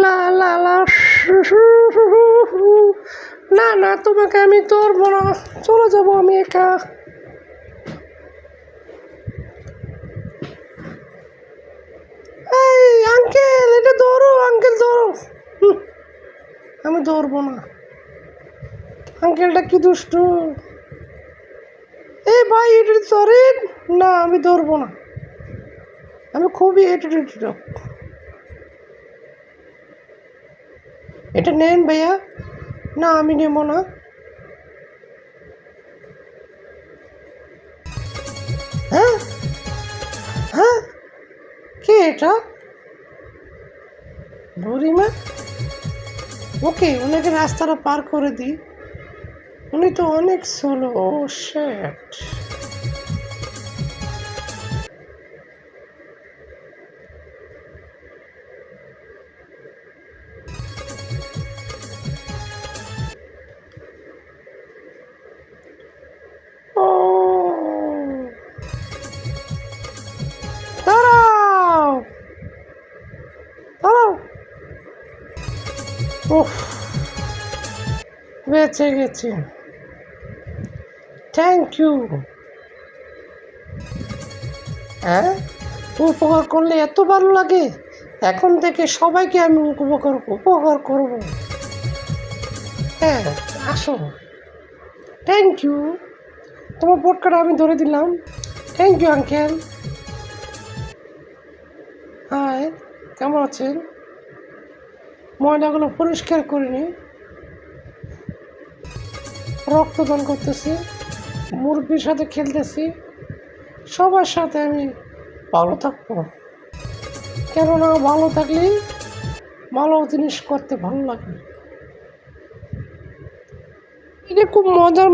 লা লা লা না না, তোমাকে আমি ধরবো না, চলে যাবো আমি একা। এই আঙ্কেল, এটা ধরো আঙ্কেল, ধরো। আমি ধরবো না, আঙ্কেলটা কি দুষ্টু। এই ভাই, এটা ধরেন না, আমি ধরবো না, আমি খুবই অ্যাটিটিউড। এটা নেন ভাইয়া। না, আমি নেবো না। হ্যাঁ হ্যাঁ, কে এটা? বুড়িমা? ওকে, ওনাকে রাস্তাটা পার করে দিই, উনি তো অনেক স্লো। ও শিট। ও দাঁড়াও দাঁড়াও। উফ, বেঁচে গেছি, থ্যাংক ইউ। হ্যাঁ, উপকার করলে এত ভালো লাগে, এখন থেকে সবাইকে আমি উপকার করব। হ্যাঁ, আসো। থ্যাংক ইউ, তোমার বোটকাটা আমি ধরে দিলাম। Thank you uncle. হাই, কেমন আছেন? ময়লাগুলো পরিষ্কার করে নিই, রক্তদান করতেছি, মুরগির সাথে খেলতেছি, সবার সাথে আমি ভালো থাকবো। কেননা ভালো থাকলেই ভালো জিনিস করতে ভালো লাগে। এটা খুব মজার